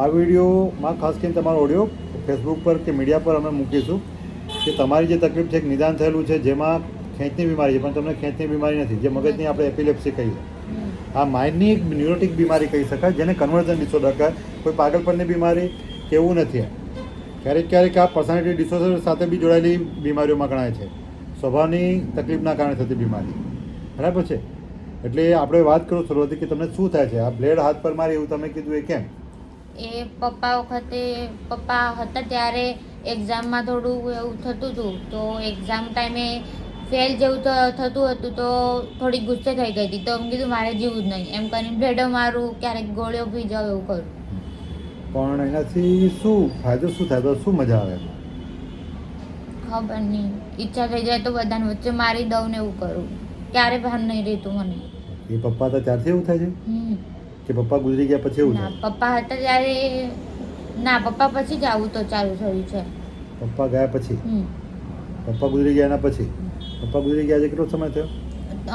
આ વિડીયોમાં ખાસ કરીને તમારો ઓડિયો ફેસબુક પર કે મીડિયા પર અમે મૂકીશું કે તમારી જે તકલીફ છે નિદાન થયેલું છે, જેમાં ખેંચની બીમારી છે, પણ તમને ખેંચની બીમારી નથી, જે મગજની આપણે એપિલેપ્સી કહીએ. આ માઇન્ડની એક ન્યુરોટિક બીમારી કહી શકાય, જેને કન્વર્ઝન ડિસઓર્ડર કહે. કોઈ પાગલપણની બીમારી કે એવું નથી. ક્યારેક ક્યારેક આ પર્સનાલિટી ડિસઓર્ડર સાથે બી જોડાયેલી બીમારીઓમાં ગણાય છે, સ્વભાવની તકલીફના કારણે થતી બીમારી. બરાબર છે. એટલે આપણે વાત કરું શરૂઆતથી કે તમને શું થાય છે. આ બ્લેડ હાથ પર મારી એવું તમે કીધું, એ કેમ? એ પપ્પા હતા ત્યારે એક્ઝામમાં થોડું એવું થતું હતું, તો એક્ઝામ ટાઈમે ફેલ જેવું થતું હતું, તો થોડી ગુસ્સે થઈ ગઈ હતી. તો એમ કીધું મારે જીવું જ નહીં, એમ કરીને બ્લેડો મારું, ક્યારેક ગોળીઓ પી જાવ, એવું કરું. પણ એનાથી શું ફાયદો શું થાય, તો શું મજા આવે? ખબર નહીં, ઈચ્છા થઈ જાય તો બધાને વચ્ચે મારી દઉં ને એવું કરું. ક્યારે ભાન નહીં રહેતું મને. એ પપ્પા હતા ત્યારથી એવું થાય છે કે પપ્પા ગુજરી ગયા પછી એવું ના, થાય? પપ્પા હતા ત્યારે ના, પપ્પા પછી જ આવું તો ચાલુ થયું છે. પપ્પા ગયા પછી? પપ્પા ગુજરી ગયા એના પછી? પપ્પા ગુજરી ગયા છે કેટલો સમય થયો?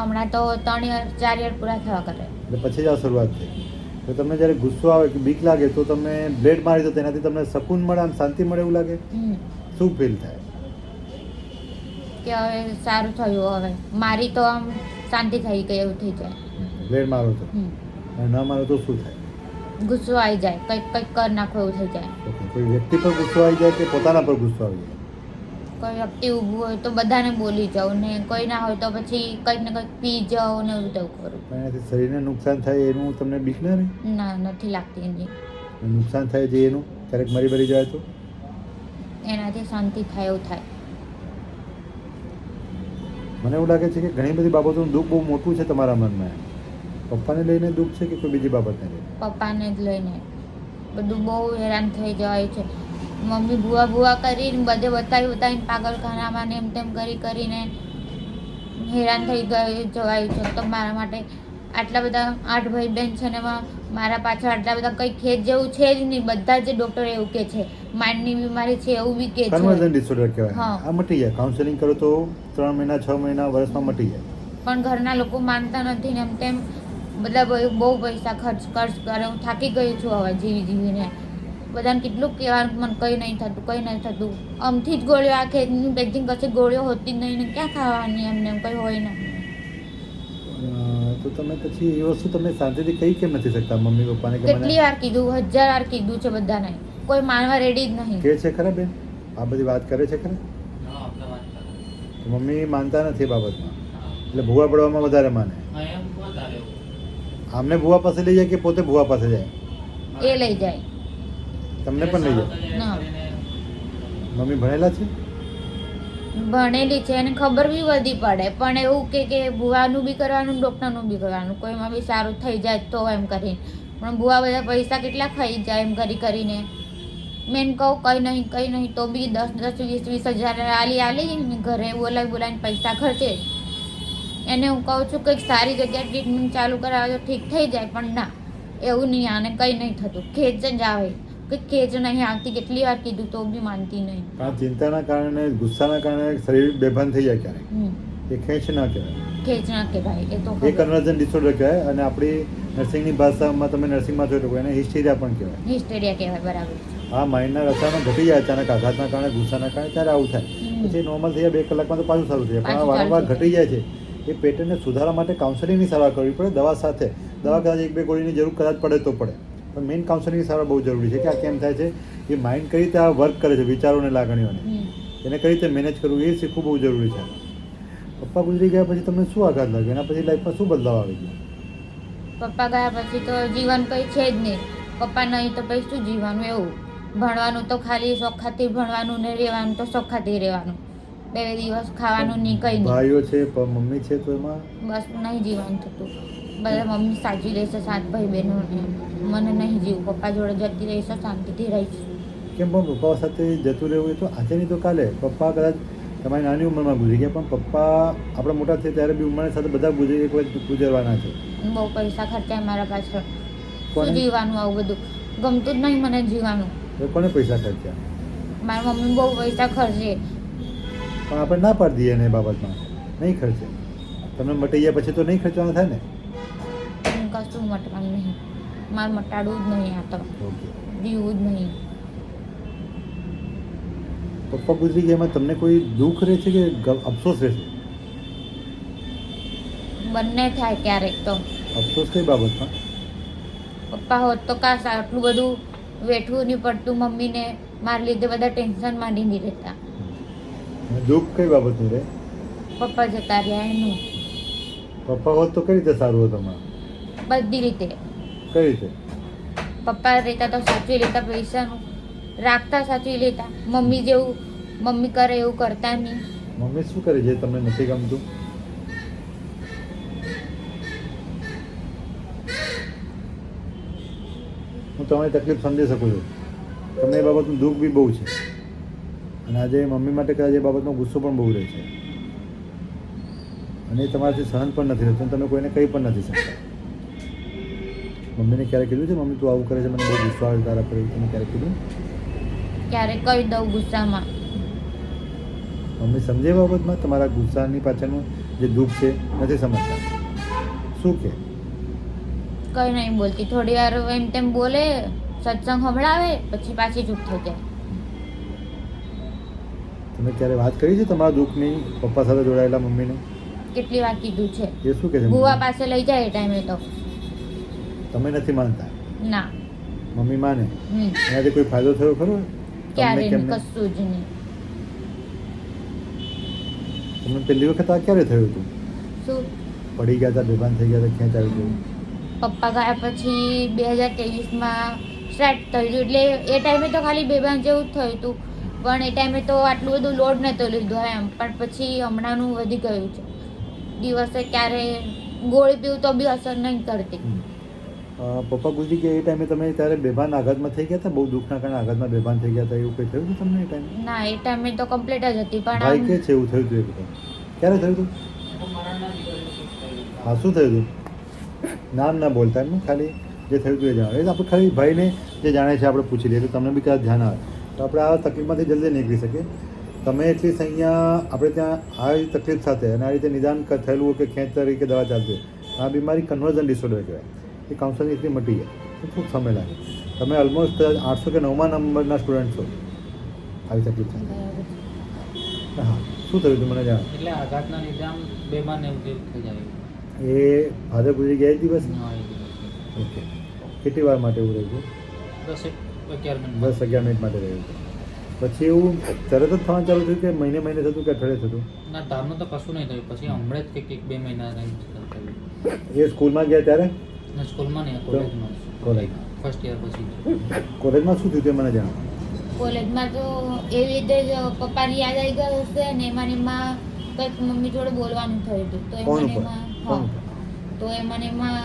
હમણાં તો 3-4 યર પૂરા થવા કરે. એટલે પછી જ આ શરૂઆત થઈ. તો તમને જ્યારે ગુસ્સો આવે કે બીક લાગે તો તમે બ્લેડ મારી દો, તેનાથી તમને શકૂન મળે, આમ શાંતિ મળે એવું લાગે? શું ફીલ થાય? કે હવે સારું થયું, હવે મારી તો આમ શાંતિ થઈ ગઈ એવું થઈ જાય. બ્લેડ મારો તો અને ન મારો તો શું થાય? ગુસ્સો આવી જાય, કંઈક કરી નાખો એવું થઈ જાય. કોઈ વ્યક્તિ પર ગુસ્સો આવી જાય કે પોતાના પર ગુસ્સો આવી જાય? કોઈ વ્યક્તિ ઊભું હોય તો બધાને બોલી જાઉં, ને કોઈ ના હોય તો પછી કંઈક ને કંઈક પી જાઉં ને એવું તેવું કરું. પણ એનાથી શરીરને નુકસાન થાય એનું તમને બીક ના રહે? ના, નથી લાગતી એની. નુકસાન થાય છે એનું, ક્યારેક મરી જાય તો? એનાથી શાંતિ થાય એવું થાય. મને એવું લાગે છે કે ઘણી બધી બાબતોનું દુઃખ બહુ મોટું છે તમારા મનમાં. પપ્પાને લઈને દુઃખ છે કે કોઈ બીજી બાબતને લઈને? પપ્પાને જ લઈને બધું બહુ હેરાન થઈ જવાય છે. મમ્મી ભૂવા કરીને બધે બતાવીને પાગલખાનામાં ને એમ તેમ કરીને હેરાન થઈ જવાય છે. તો મારા માટે આટલા બધા 8 ભાઈ બહેન છે ને એમાં મારા પાછળ આટલા બધા કંઈ ખેત જેવું છે જ નહીં. બધા જ ડૉક્ટર એવું કહે છે માઇન્ડની બીમારી છે એવું બી કહે છે. કન્વર્ઝન ડિસઓર્ડર કહેવાય. આ મટી જાય, કાઉન્સેલિંગ કરો તો 3 મહિના 6 મહિના વર્ષમાં મટી જાય. પણ ઘરના લોકો માનતા નથી ને એમ તેમ બધા બહુ પૈસા ખર્ચ કરે. હું થાકી ગઈ છું હવે જીવીને. બધાને કેટલું કહેવાનું, મને કંઈ નહીં થતું. આમથી જ ગોળીઓ, આ ખેતની પેકિંગ કશી ગોળીઓ હોતી જ નહીં ને ક્યાં ખાવાની, એમને કંઈ હોય ને. તો તમે પછી એ વસ્તુ તમે શાંતિથી કહી કેમ નથી શકતા મમ્મી પપ્પાને? કેટલી વાર કીધું, 1000 વાર કીધું છે બધાને, કોઈ માનવા રેડી જ નહીં. કે છે ખરા બેન? આ બધી વાત કરે છે ખરા? મમ્મી માનતા નથી એ બાબતમાં, એટલે ભૂવા પડવામાં વધારે માને. આમને ભૂવા પાસે લઈ જાય કે પોતે ભૂવા પાસે જાય? એ લઈ જાય. તમને પણ લઈ જાય? ના, મમ્મી ભણેલા છે? ભણેલી છે અને ખબર બી બધી પડે, પણ એવું કે ભૂવાનું બી કરવાનું, ડૉક્ટરનું બી કરવાનું, કોઈમાં બી સારું થઈ જાય તો એમ કરીને. પણ ભૂવા બધા પૈસા કેટલા ખાઈ જાય એમ કરીને. મેં કહું કંઈ નહીં તો બી 10-20 હજાર આલી ઘરે બોલાવીને પૈસા ખર્ચે. એને હું કહું છું કંઈક સારી જગ્યાએ ટ્રીટમેન્ટ ચાલુ કરાવે તો ઠીક થઈ જાય, પણ ના, એવું નહીં. આને કંઈ નહીં થતું, ખેંચ જ આવે. કંઈક ખેંચ નહીં આવતી, કેટલી વાર કીધું તો બી માનતી નહીં. આ ચિંતાના કારણે, ગુસ્સાના કારણે શરીર બેભાન થઈ જાય ક્યારેક. એ ખેંચ ના કહેવાય. ખેંચ ના કહેવાય, એ તો એ કન્વર્ઝન ડિસઓર્ડર કહેવાય. અને આપણી નર્સિંગની ભાષામાં, તમે નર્સિંગમાં જોઈ એને હિસ્ટેરિયા પણ કહેવાય. હિસ્ટેરિયા કહેવાય, બરાબર. આ માઇન્ડના રસાયણો ઘટી જાય અચાનક, આઘાતના કારણે, ગુસ્સાના કારણે, ત્યારે આવું થાય. પછી નોર્મલ થઈ જાય 2 કલાકમાં તો પાછું સારું થઈ જાય. પણ આ વારંવાર ઘટી જાય છે. એ પેટર્નને સુધારવા માટે કાઉન્સેલિંગની સારવાર કરવી પડે, દવા સાથે. દવા કદાચ 1-2 ગોળીની જરૂર કદાચ પડે તો પડે, પણ મેઇન કાઉન્સેલિંગની સારવાર બહુ જરૂરી છે. કે આ કેમ થાય છે, એ માઇન્ડ કઈ રીતે આ વર્ક કરે છે, વિચારોને, લાગણીઓને, એને કઈ રીતે મેનેજ કરવું એ શીખવું બહુ જરૂરી છે. પપ્પા ગુજરી ગયા પછી તમને શું આઘાત લાગ્યો? એના પછી લાઈફમાં શું બદલાવ આવી ગયો? પપ્પા ગયા પછી તો જીવન કંઈ છે જ નહીં. પપ્પા નહીં તો પછી શું જીવવાનું? એવું ભણવાનું તો ખાલી શોખાથી ભણવાનું ને રહેવાનું તો શોખાથી રહેવાનું. 2 દિવસ ખાવાનું નહીં, કંઈ નહીં. ભાઈઓ છે, મમ્મી છે, તો એમાં બસ નહીં જીવવાનું થતું. બધા મમ્મી સાચી રહેશે, 7 ભાઈ બહેનો, મને નહીં જીવું. પપ્પા જોડે જતી રહીશ, શાંતિથી રહીશ. કેમ પણ પપ્પા સાથે જતું રહેવું? એ તો આજે નહીં તો કાલે. પપ્પા કદાચ તમારી નાની ઉંમરમાં ગુજરી ગયા, પણ પપ્પા આપણા મોટા થયા ત્યારે બી ઉંમરની સાથે બધા એક વખત ગુજરવાના છે. બહુ પૈસા ખર્ચાય મારા પાછળ. શું જીવવાનું આવું બધું? ગમતું જ નહીં મને જીવવાનું. કોને પૈસા ખર્ચ્યા? મારી મમ્મી બહુ પૈસા ખર્ચે, પણ આપણે ના પાડી દઈએ ને એ બાબતમાં, નહીં ખર્ચે. તમને મટી ગયા પછી તો નહીં ખર્ચવાનું થાય ને? કશું મટવાનું નહીં, મારે મટાડવું જ નહીં. આ તો જીવ પપ્પા ગુજરી ગયા એમાં તમને કોઈ દુઃખ રહે છે કે અફસોસ રહે છે? બંને થાય ક્યારેક તો. અફસોસ કઈ બાબતમાં? પપ્પા હોત તો કાશ આટલું બધું વેઠવું નહીં પડતું મમ્મીને, મારા લીધે બધા ટેન્શનમાં નહીં રહેતા. અને દુઃખ કઈ બાબતનું રહે? પપ્પા જતા રહ્યા એનું. પપ્પા હોત તો કઈ રીતે સારું હતું તમારે? બધી રીતે. કઈ રીતે? પપ્પા રહેતા તો સાચવી લેતા, પૈસાનું રાખતા, સાચવી લેતા. મમ્મી જેવું મમ્મી કરે એવું કરતા નહીં. મમ્મી શું કરે જે તમને નથી ગમતું? હું તમારી તકલીફ સમજી શકું છું. તમને એ બાબતનું દુઃખ બી બહુ છે અને આજે મમ્મી માટે કદાચ એ બાબતનો ગુસ્સો પણ બહુ રહે છે અને એ તમારાથી સહન પણ નથી થતું. તમે કોઈને કંઈ પણ નથી શકતા. મમ્મીને ક્યારે કીધું છે મમ્મી તું આવું કરે છે, મને બહુ ગુસ્સો આવે તારા પર, તમે ક્યારે કીધું? ક્યારેક કહી દઉં ગુસ્સામાં. મમ્મી સમજે એ બાબતમાં તમારા ગુસ્સાની પાછળનું જે દુઃખ છે નથી સમજતા? શું કે? કંઈ નહીં બોલતી. થોડી વાર એમ તેમ બોલે, સત્સંગ સંભળાવે, પછી પાછી ચૂપ થઈ જાય. તમે ક્યારે વાત કરી છે તમારા દુઃખની પપ્પા સાથે જોડાયેલા મમ્મીને? કેટલી વાર કીધું છે. એ શું કહે છે? બુવા પાસે લઈ જાય એ ટાઈમે તો. તમે નથી માનતા? ના. મમ્મી માને? એનાથી કોઈ ફાયદો થયો ખરો? ક્યારે તમને નહીં, કેમને? કશું જ નહીં. તમને પહેલી વખત આ ક્યારે થયું હતું? શું? પડી ગયા હતા, બેભાન થઈ ગયા હતા, ખેંચ આવી ગયું? પપ્પા ગયા પછી 2023માં સ્ટાર્ટ થયું હતું. એટલે એ ટાઈમે તો ખાલી બેભાન જેવું જ થયું હતું, પણ એ ટાઈમે તો આટલું બધું લોડ નહોતો લીધો એમ. પણ પછી હમણાંનું વધી ગયું છે. દિવસે ક્યારે ગોળી પીવું તો બી અસર નહીં કરતી. પપ્પા ગુજરી ગયા એ ટાઈમે તમે ત્યારે બેભાન આઘાતમાં થઈ ગયા હતા? બહુ દુઃખના કારણે આઘાતમાં બેભાન થઈ ગયા હતા એવું કંઈ થયું હતું તમને એ ટાઈમે? ના, એ ટાઈમે તો કમ્પ્લીટ જ હતી. પણ ભાઈ આમ કે છે એવું થયું હતું એ વખતે? ક્યારે થયું હતું? હા, શું થયું હતું? નામ ના બોલતા એમ, ખાલી જે થયું હતું એ જણાવો. એ આપણે ખાલી ભાઈને જે જાણે છે આપણે પૂછી લઈએ તો તમને બી કદાચ ધ્યાન આવે તો આપણે આ તકલીફમાંથી જલ્દી નીકળી શકીએ. તમે એટલીસ્ટ અહીંયા આપણે ત્યાં આ તકલીફ સાથે અને આ રીતે નિદાન થયેલું હોય કે ખેંચ તરીકે દવા ચાલતી હોય, આ બીમારી કન્વર્ઝન ડિસઓર્ડર કહેવાય. એ કાઉન્સલિંગ એટલી મટી જાય તો ખૂબ સમય લાગે. તમે ઓલમોસ્ટ 800 કે 9મા નંબરના સ્ટુડન્ટ છો આવી તકલીફ સાથે. હા, શું થયું હતું મને જાણો. એટલે આઘાતના લીધે આમ બેભાન એવું જેવું થઈ જાય. એ ફાધર ગુજરી ગયા એક દિવસ? હા, એ દિવસે. ઓકે. કેટલી વાર માટે એવું રહ્યું? 10-11 મિનિટ. 10-11 મિનિટ માટે રહ્યું હતું. પછી એવું તરત જ થવાનું ચાલુ થયું કે મહિને મહિને થતું કે અઠવાડિયે થતું? ના, ધારનું તો કશું નહીં થયું. પછી હમણાં જ કંઈક 1-2 મહિના થયું. એ સ્કૂલમાં ગયા ત્યારે? ના, સ્કૂલમાં નહીં, કોલેજમાં. કોલેજ. ફર્સ્ટ યર પછી. કોલેજમાં શું થયું તે મને જણાવો. કોલેજમાં તો એવી રીતે જ પપ્પાની યાદ આવી ગઈ હશે ને એમાં ને એમાં કંઈક મમ્મી જોડે બોલવાનું થયું હતું. તો કોણ એમાં ને ઉપર? એમાં કોણ હા, ઉપર? તો એમાં ને એમાં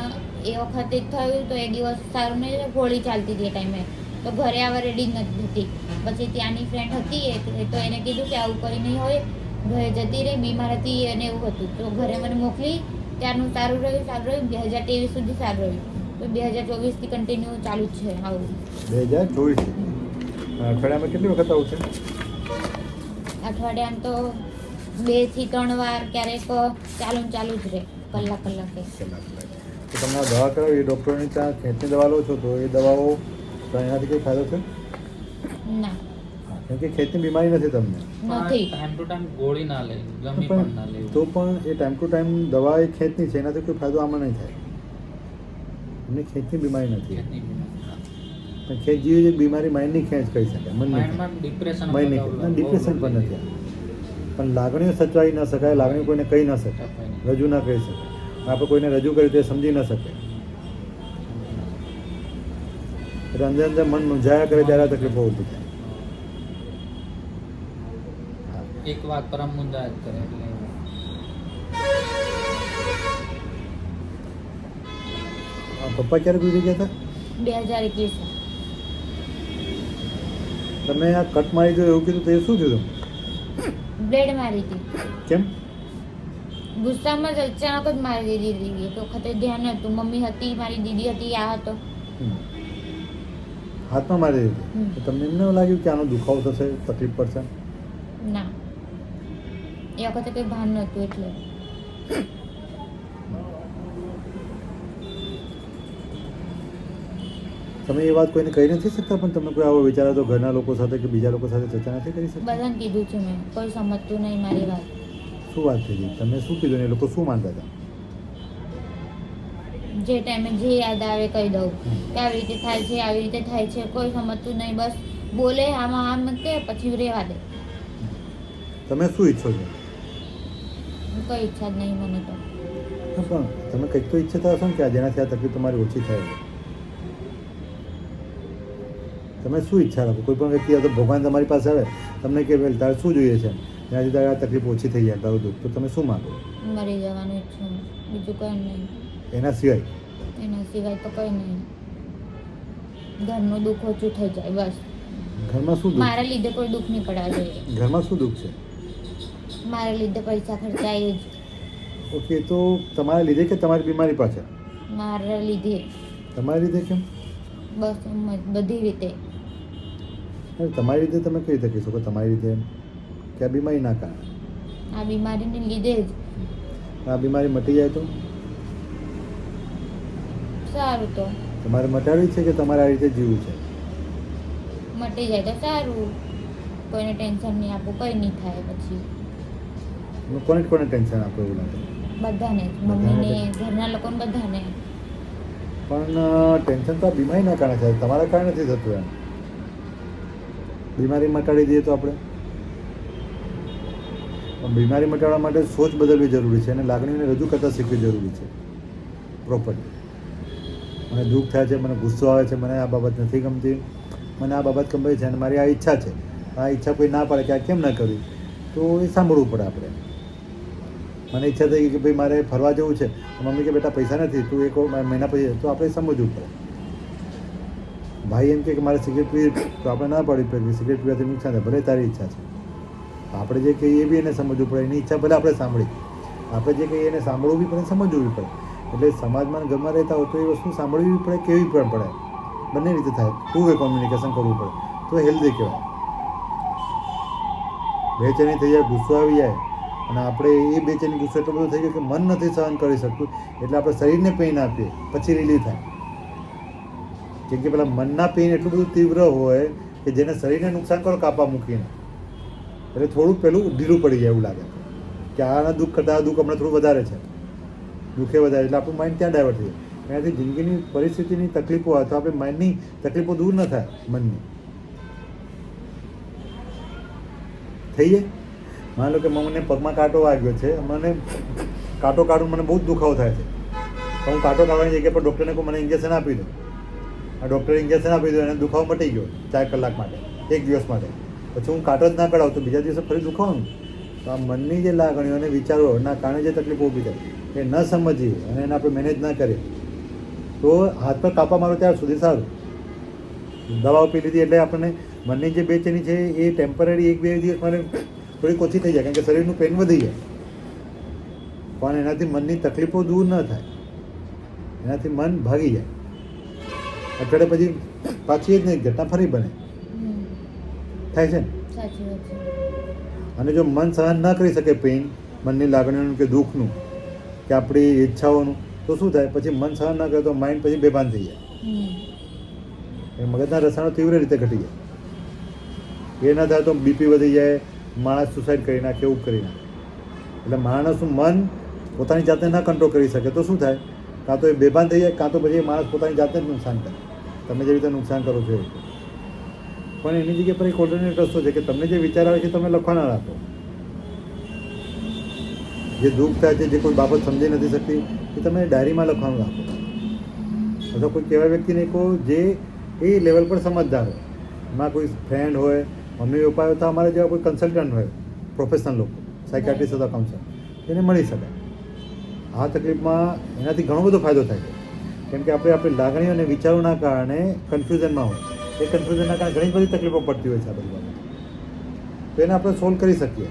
એ વખતે જ થયું. તો એ દિવસ સારું નહીં, હોળી ચાલતી હતી એ ટાઈમે. તો ઘરે આવવા રેડી જ નથી હતી. પછી ત્યાંની ફ્રેન્ડ હતી તો એને કીધું કે આવું કંઈ નહીં હોય, ઘરે જતી રહી, બીમાર હતી અને એવું હતું. તો ઘરે મને મોકલી. ત્યારનું સારું રહ્યું 2023 સુધી સારું રહ્યું. તો 2024થી કન્ટિન્યુ ચાલુ જ છે આવું. 2024? અઠવાડિયામાં કેટલી વખત આવું છે? અઠવાડિયામાં તો 2 થી 3 વાર, ક્યારેક ચાલુ ને ચાલુ જ રહે, કલાકે. તો તમને આ દવા કરાવી એ ડૉક્ટરની ત્યાં ખેંચની દવા લો છો તો એ દવાઓ તો એનાથી કંઈ ફાયદો છે? ના, કેમ કે ખેંચની બીમારી નથી તમને. નથી. ટાઈમ ટુ ટાઈમ ગોળી ના લે, ગમી પણ પણ ના લેવું. તો પણ એ ટાઈમ ટુ ટાઈમ દવા એ ખેંચની છે એનાથી કોઈ ફાયદો આમાં નહીં થાય. એમને ખેંચની બીમારી નથી. ખેંચની બીમારી. પણ ખેંચ જેવી જે બીમારી માઇન્ડની ખેંચ કહી શકાય. મનની માઇન્ડમાં ડિપ્રેશન માઇન્ડની ખેંચ. ડિપ્રેશન પણ નથી. પણ લાગણીઓ સચવાઈ ન શકાય, લાગણીઓ કોઈને કહી ન શકાય, રજૂ ના કરી શકાય. આપણે કોઈને રજૂ કર્યું તે સમજી ન શકે. એટલે અંદર અંદર મન મૂંઝાયા કરે ત્યારે આ તકલીફો ઊભી થાય. એક વાત પર આમ મુંદા જ કરે એટલે પપ્પા ક્યારે ગુજરી ગયા હતા? 2021. તમે આ કટ મારી દો એવું કીધું તો એ શું થયું? બ્લેડ મારી હતી. કેમ? ગુસ્સામાં જ અચાનક જ મારી દીધી. તો વખતે ધ્યાન હતું, મમ્મી હતી, મારી દીદી હતી, આ હતો. હાથમાં મારી દીધી તો તમને એમને લાગ્યું કે આનો દુખાવો થશે, તકલીફ પડશે? ના, એ વખતે કંઈ ભાન નહોતું એટલે. તમે એ વાત કોઈને કહી નથી શકતા, પણ તમે કોઈ આવો વિચાર તો ઘરના લોકો સાથે કે બીજા લોકો સાથે ચર્ચા નથી કરી શકતા? બધાને કીધું છે મેં, કોઈ સમજતું નહીં મારી વાત. શું વાત થઈ ગઈ? તમે શું કીધું ને એ લોકો શું માનતા હતા? જે ટાઈમે જે યાદ આવે કહી દઉં કે આવી રીતે થાય છે, આવી રીતે થાય છે, કોઈ સમજતું નહીં. બસ બોલે આમાં આમ કે પછી રહેવા દે. તમે શું ઈચ્છો છો? કોઈ ઈચ્છા જ નહીં મને તો. હા, પણ તમે કંઈક તો ઈચ્છતા હશો ને કે આ જેનાથી આ તકલીફ તમારી ઓછી થાય. તમે શું ઈચ્છા રાખો? કોઈ પણ વ્યક્તિ આ તો ભગવાન તમારી પાસે આવે તમને કે ભાઈ તારે શું જોઈએ છે, એનાથી તારે આ તકલીફ ઓછી થઈ જાય, તારું દુઃખ, તો તમે શું માગો? મરી જવાનું ઈચ્છું, બીજું કંઈ નહીં. એના સિવાય એના સિવાય તો કંઈ નહીં. ઘરનું દુઃખ ઓછું થઈ જાય બસ. ઘરમાં શું દુઃખ? મારા લીધે કોઈ દુઃખ નહીં પડવા જોઈએ. ઘરમાં શું દુઃખ છે? મારા લીધે પૈસા ખર્ચાય જ. ઓકે, તો તમારા લીધે કે તમારી બીમારી પાછળ? મારા લીધે. તમારી લીધે કેમ? બસ એમ જ બધી રીતે. અરે તમારી રીતે તમે કઈ રીતે કહી શકો તમારી રીતે એમ કે આ બીમારી ના કારણે? આ બીમારીને લીધે જ. આ બીમારી મટી જાય તો સારું. તો તમારે મટાડવી છે કે તમારે આ રીતે જીવવું છે? મટી જાય તો સારું. કોઈને ટેન્શન નહીં આપવું, કંઈ નહીં થાય પછી. તમે કોને કોને ટેન્શન આપો એવું લાગે? બધાને જ, મમ્મીને, ઘરના લોકોને, બધાને. પણ ટેન્શન તો આ બીમારીના કારણે થાય, તમારા કારણે નથી થતું એમ. બીમારી મટાડી દઈએ તો આપણે, પણ બીમારી મટાડવા માટે સોચ બદલવી જરૂરી છે અને લાગણીઓને રજૂ કરતાં શીખવી જરૂરી છે પ્રોપરલી. મને દુઃખ થાય છે, મને ગુસ્સો આવે છે, મને આ બાબત નથી ગમતી, મને આ બાબત ગમે છે અને મારી આ ઈચ્છા છે, આ ઈચ્છા કોઈ ના પાડે કે આ કેમ ના કરવી, તો એ સાંભળવું પડે આપણે. મને ઈચ્છા થઈ કે ભાઈ મારે ફરવા જવું છે, મમ્મી કે બેટા પૈસા નથી, તું એક મહિના પછી, તો આપણે સમજવું પડે. ભાઈ એમ કે મારે સિગરેટ પીવી, તો આપણે ના પાડવી પડે કે સિગરેટ પીવાથી નુકસાન થાય, ભલે તારી ઈચ્છા છે. તો આપણે જે કહીએ એ બી એને સમજવું પડે, એની ઈચ્છા ભલે આપણે સાંભળી, આપણે જે કહીએ એને સાંભળવું બી પડે, સમજવું બી પડે. એટલે સમાજમાં ઘરમાં રહેતા હોય તો એ વસ્તુ સાંભળવી પડે, કેવી પણ પડે, બંને રીતે થાય. ટુ વે કોમ્યુનિકેશન કરવું પડે તો હેલ્ધી કહેવાય. બેચેની થઈ જાય, ગુસ્સો આવી જાય અને આપણે એ બેચેની ગુસ્સો એટલો બધો થઈ ગયો કે મન નથી સહન કરી શકતું, એટલે આપણે શરીરને પેઇન આપીએ પછી રિલીફ થાય. કેમ કે પેલા મનના પેઇન એટલું બધું તીવ્ર હોય કે જેને શરીરને નુકસાન કરો કાપા મૂકીને, એટલે થોડુંક પેલું ઢીલું પડી જાય એવું લાગે કે આના દુઃખ કરતાં આ દુઃખ હમણાં થોડું વધારે છે, દુઃખે વધારે, એટલે આપણું માઇન્ડ ત્યાં ડાયવર્ટ થઈ જાય. એનાથી જિંદગીની પરિસ્થિતિની તકલીફો હોય તો આપણે માઇન્ડની તકલીફો દૂર ન થાય, મનની થઈ જાય. માની લો કે મને પગમાં કાંટો વાગ્યો છે, મને કાંટો કાઢું મને બહુ જ દુખાવો થાય છે, તો હું કાંટો કાઢવાની જગ્યા પર ડૉક્ટરને કહું મને ઇન્જેક્શન આપી દો. આ ડૉક્ટરે ઇન્જેક્શન આપી દો, એને દુખાવો મટી ગયો 4 કલાક માટે, 1 દિવસ માટે. પછી હું કાંટો જ ના કઢાવું તો બીજા દિવસે ફરી દુખાવાનું. તો આ મનની જે લાગણીઓ અને વિચારોના કારણે જે તકલીફો ઊભી થાય એ ન સમજીએ અને એને આપણે મેનેજ ના કરીએ તો હાથ પર કાપા મારો ત્યાર સુધી સારું. દવાઓ પી લીધી એટલે આપણને મનની જે બેચેની છે એ ટેમ્પરરી 1-2 દિવસ માટે થોડીક ઓછી થઈ જાય, કારણ કે શરીરનું પેઇન વધી જાય, પણ એનાથી મનની તકલીફો દૂર ન થાય, એનાથી મન ભાગી જાય. અઠવાડિયે પછી પાછી જ નહીં ઘટના ફરી બને થાય છે ને. સાચી વાત છે. અને જો મન સહન ન કરી શકે પેઇન, મનની લાગણીઓનું કે દુઃખનું કે આપણી ઈચ્છાઓનું, તો શું થાય પછી મન સહન ન કરે તો માઇન્ડ પછી બેભાન થઈ જાય, મગજના રસાયણો તીવ્ર રીતે ઘટી જાય. એ ના થાય તો બીપી વધી જાય, માણસ સુસાઇડ કરી નાખે, એવું કરી નાખે. એટલે માણસનું મન પોતાની જાતને ના કંટ્રોલ કરી શકે તો શું થાય, કાં તો એ બેભાન થઈ જાય, કાં તો પછી એ માણસ પોતાની જાતને જ નુકસાન કરે. તમે જે રીતે નુકસાન કરો છો એ. પણ એની જગ્યાએ પર એક ઓલ્ટરનેટ રસ્તો છે કે તમને જે વિચાર આવે છે તમે લખવાના રાખો. જે દુઃખ થાય છે, જે કોઈ બાબત સમજી નથી શકતી એ તમે ડાયરીમાં લખવાનું રાખો. અથવા કોઈ કેવા વ્યક્તિને કહો જે એ લેવલ પર સમજદાર હોય. એમાં કોઈ ફ્રેન્ડ હોય, મમ્મી પપ્પા હોય, તો અમારા જેવા કોઈ કન્સલ્ટન્ટ હોય, પ્રોફેશનલ લોકો, સાયકાટ્રિસ્ટ અથવા કાઉન્સલર, એને મળી શકાય. આ તકલીફમાં એનાથી ઘણો બધો ફાયદો થાય છે. કેમ કે આપણે આપણી લાગણીઓ અને વિચારોના કારણે કન્ફ્યુઝનમાં હોય, એ કન્ફ્યુઝનના કારણે ઘણી બધી તકલીફો પડતી હોય છે આ બધી બાબત. તો એને આપણે સોલ્વ કરી શકીએ.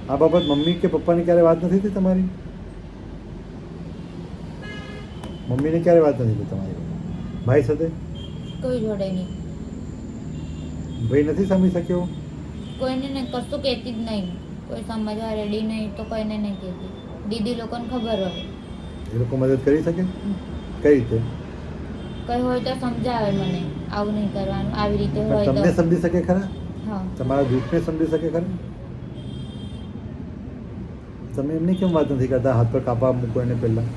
આ બાબત મમ્મી કે પપ્પાની ક્યારે વાત નથી થઈ તમારી? મમ્મીને ક્યારે વાત નથી થઈ તમારી? ભાઈ સાથે? કોઈ જોડે નહીં. ભાઈ નથી સમજી શક્યો? કોઈને ને કશું કહેતી જ નહીં, કોઈ સમજવા રેડી નહીં તો કોઈને નહીં કહેતી. દીદી લોકોને ખબર હોય. એ લોકો મદદ કરી શકે? કઈ રીતે? કઈ હોય તો સમજાવે મને, આવું નહીં કરવાનું, આવી રીતે પણ હોય તમને તો. સમજી શકે ખરા? હા. તમારા દુઃખને સમજી શકે ખરા? તમે એમની કેમ વાત નથી કરતા હાથ પર કાપા મૂકો એને પહેલા?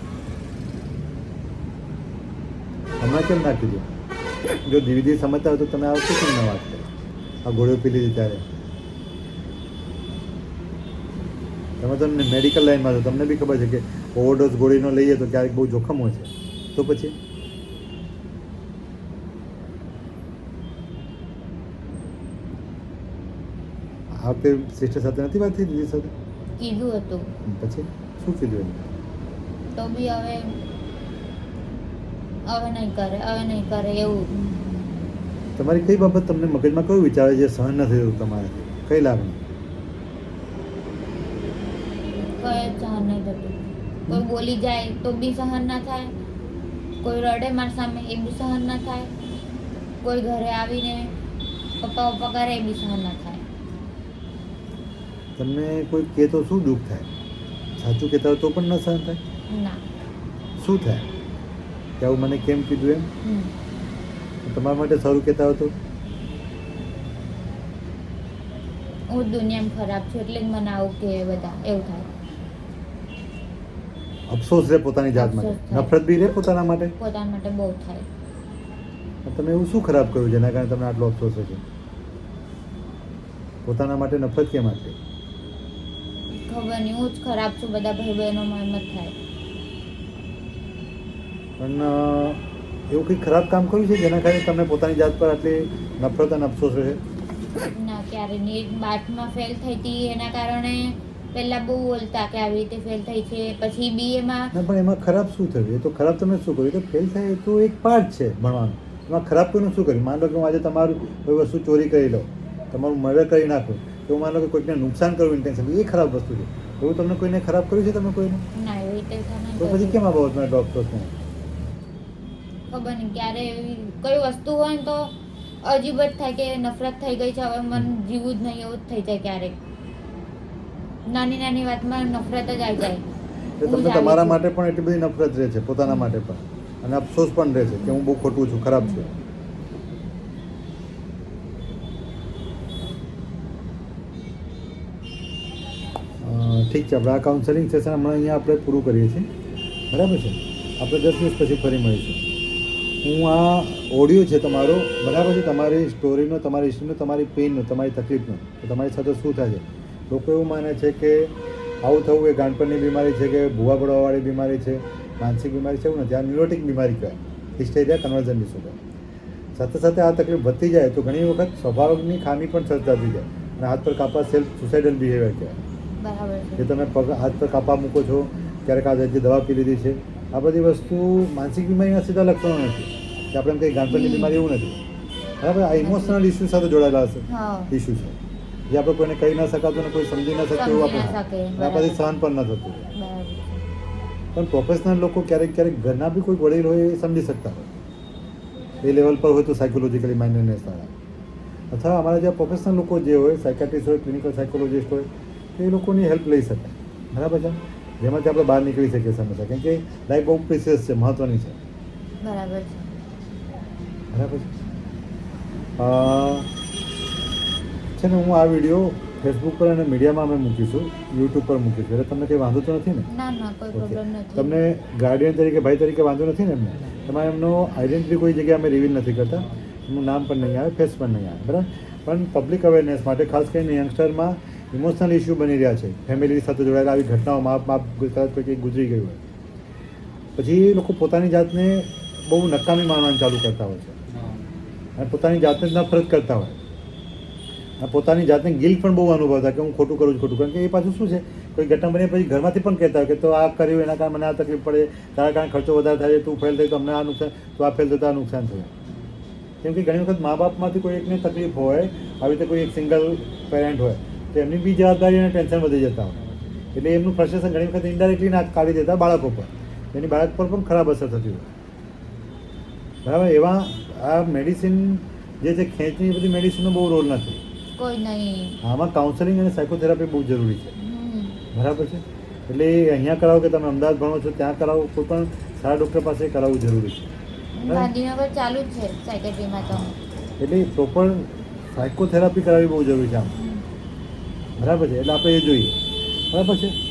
હમણાં કેમ ના કીધું? જો દીદી સમજતા હોય તો તમે આવતો કેમ ના વાત કરો? આ ગોળીઓ પી લીધી ત્યારે તમે તો મેડિકલ લાઈનમાં છો, તમને બી ખબર છે કે ઓવરડોઝ ગોળીનો લઈએ તો ક્યારેક બહુ જોખમ હોય છે. તો પછી આ વખતે સિસ્ટર સાથે નથી વાત થઈ દીદી સાથે? કીધું હતું પછી શું કીધું એને? તો બી હવે નહીં કરે એવું. તમારી કઈ બાબત તમને મગજમાં કયું વિચારે છે સહન નથી થતું તમારાથી? કઈ લાગણી? કઈ જ સહન નહીં થતું. કોઈ બોલી જાય તો બી સહન ના થાય, કોઈ રડે મારી સામે એ બી સહન ના થાય, કોઈ ઘરે આવીને પપ્પા પપ્પા કરે એ બી સહન ના થાય. તમને કોઈ કહે તો શું દુઃખ થાય? સાચું કહેતા હોય તો પણ ન સહન થાય? ના. શું થાય કે આવું મને કેમ કીધું એમ? હમ. તમારા માટે સારું કહેતા હોય તો? હું દુનિયામાં ખરાબ છું એટલે જ મને આવું કે બધા એવું થાય. અફસોસ રહે પોતાની જાત માટે, અફસોસ થાય. નફરત બી રહે પોતાના માટે. પોતાના માટે બહુ થાય. તમે એવું શું ખરાબ કર્યું જેના કારણે તમને આટલો અફસોસ છે? પોતાના માટે નફરત કેમ આટલી? ખબર નહીં, હું જ ખરાબ છું, બધા ભાઈ બહેનોમાં એમ જ થાય. પણ એવું કંઈ ખરાબ કામ કર્યું છે જેના કારણે તમને પોતાની જાત પર આટલી નફરત અને અફસોસ રહે? ના, ક્યારે નહીં. 8માં ફેલ થઈ હતી એના કારણે પહેલા બહુ બોલતા કે આવી રીતે ફેલ થઈ છે, પછી બીએમાં ના, પણ એમાં ખરાબ શું થયું? એ તો ખરાબ તમે શું કર્યું? એ તો ફેલ થાય એ તો એક પાર્ટ છે ભણવાનું. એમાં ખરાબ કોઈનું શું કર્યું? માન લો કે હું આજે તમારું કોઈ વસ્તુ ચોરી કરી લઉં, તમારું મર્ડર કરી નાખું, તો માન લો કે કોઈકને નુકસાન કરવું ઇન્ટેન્શન, એ ખરાબ વસ્તુ છે. એવું તમને કોઈને ખરાબ કર્યું છે? તમે કોઈને? ના, એવી રીતે તો પછી કેમ આ બાબતમાં એટલો અફસોસ નહીં? ખબર નહીં ક્યારે એવી કઈ વસ્તુ હોય ને તો અજીબ જ થાય કે નફરત થઈ ગઈ છે, હવે મન જીવું જ નહીં એવું જ થઈ જાય. ક્યારેક નાની નાની વાતમાં નફરત જ આવી જાય. એટલે તમને તમારા માટે પણ એટલી બધી નફરત રહે છે, પોતાના માટે પણ, અને અફસોસ પણ રહે છે કે હું બહુ ખોટું છું, ખરાબ છું. ઠીક છે, આપણે આ કાઉન્સેલિંગ સેશન હમણાં અહીંયા આપણે પૂરું કરીએ છીએ, બરાબર છે? આપણે 10 દિવસ પછી ફરી મળીશું. હું આ ઓડિયો છે તમારો, બરાબર છે? તમારી સ્ટોરીનો, તમારી હિસ્ટ્રીનો, તમારી પેઇનનો, તમારી તકલીફનો, તો તમારી સાથે શું થાય છે. લોકો એવું માને છે કે આવું થવું એ ગાંઠપણની બીમારી છે, કે ભૂવા પડવાવાળી બીમારી છે, માનસિક બીમારી છે. એવું નથી, આ ન્યુરોટિક બીમારી કહેવાય, હિસ્ટેરિયા કન્વર્ઝન ડિસઓર્ડર. સાથે સાથે આ તકલીફ વધતી જાય તો ઘણી વખત સ્વભાવની ખામી પણ સર્જાતી જાય, અને હાથ પર કાપા સેલ્ફ સુસાઇડલ બિહેવિયર કહેવાય. બરાબર જે છે. તમે હાથ પર કાપા મૂકો છો, ક્યારેક આ જે દવા પી લીધી છે, આ બધી વસ્તુ માનસિક બીમારીના સીધા લક્ષણો નથી, કે આપણે એમ કંઈ ગાંઠપણની બીમારી એવું નથી, બરાબર? આ ઇમોશનલ ઇસ્યુ સાથે જોડાયેલા હશે હા. ઇસ્યુ છે, જે આપણે કોઈને કહી ના શકાતું ને કોઈ સમજી ના શકતું એવું સમજી ના આપણે, શકે. અને પછી સહન પણ ન થતું. બરાબર છે. પણ પ્રોફેશનલ લોકો ક્યારેક ક્યારેક ઘરના બી કોઈ વડીલ હોય એ સમજી શકતા હોય, એ લેવલ પર હોય તો સાયકોલોજીકલી માઇન્ડનેસ વાળા, અથવા અમારા જે પ્રોફેશનલ લોકો જે હોય, સાયકાટ્રિસ્ટ હોય, ક્લિનિકલ સાયકોલોજીસ્ટ હોય, એ લોકોની હેલ્પ લઈ શકાય, બરાબર છે? જેમાંથી આપણે બહાર નીકળી શકીએ સમસ્યા, કેમ કે લાઈફ બહુ પ્રિસિયસ છે, મહત્ત્વની છે, બરાબર છે. બરાબર છે ને? હું આ વિડીયો ફેસબુક પર અને મીડિયામાં અમે મૂકીશું, યુટ્યુબ પર મૂકીશું, એટલે તમને કંઈ વાંધો તો નથી ને? ના ના, કોઈ ઓકે. પ્રોબ્લેમ નથી. તમને ગાર્ડિયન તરીકે, ભાઈ તરીકે વાંધો નથી ને એમને? તમારે એમનો આઈડેન્ટિટી કોઈ જગ્યાએ અમે રિવીલ નથી કરતા, એમનું નામ પણ નહીં આવે, ફેસ પણ નહીં આવે, બરાબર? પણ પબ્લિક અવેરનેસ માટે, ખાસ કરીને યંગસ્ટરમાં ઇમોશનલ ઇસ્યુ બની રહ્યા છે, ફેમિલી સાથે જોડાયેલા આવી ઘટનાઓ, બાપ કદાચ કોઈ કંઈક ગુજરી ગયું હોય, પછી એ લોકો પોતાની જાતને બહુ નકામી માનવાનું ચાલુ કરતા હોય છે, અને પોતાની જાતને જ નફરત કરતા હોય, અને પોતાની જાતને ગિલ્ટ પણ બહુ અનુભવતા કે હું ખોટું કરું છું, ખોટું. કારણ કે એ પાછું શું છે, કોઈ ઘટના બની પછી ઘરમાંથી પણ કહેતા હોય કે તો આ કર્યું એના કારણે મને આ તકલીફ પડે, તારા કારણે ખર્ચો વધારે થાય, તું ફેલ થઈ તો અમને આ નુકસાન, તું આ ફેલ થયું તો આ નુકસાન થયું. કેમ કે ઘણી વખત મા બાપમાંથી કોઈ એકને તકલીફ હોય, આવી રીતે કોઈ એક સિંગલ પેરેન્ટ હોય, તો એમની બી જવાબદારી અને ટેન્શન વધી જતા હોય, એટલે એમનું ફ્રસ્ટ્રેશન ઘણી વખત ઇન્ડાયરેક્ટલી ના કાઢી દેતા બાળકો પર, એની બાળક પર પણ ખરાબ અસર થતી હોય, બરાબર? એવા આ મેડિસિન જે છે, ખેંચની બધી મેડિસિનનો બહુ રોલ નથી, કોઈ નહીં. આમાં કાઉન્સેલિંગ અને સાયકોથેરાપી બહુ જરૂરી છે, હમ. બરાબર છે? એટલે અહીંયા કરાવો કે તમે અમદાવાદ ભણો છો ત્યાં કરાવો, કોઈ પણ સારા ડૉક્ટર પાસે કરાવવું જરૂરી છે. ગાંધીનગર ચાલુ જ છે સાયકેટ્રીમાં તો. એટલે પ્રોપર સાયકોથેરાપી કરાવવી બહુ જરૂરી છે આમ. બરાબર છે, એટલે આપણે એ જોઈએ. બરાબર છે.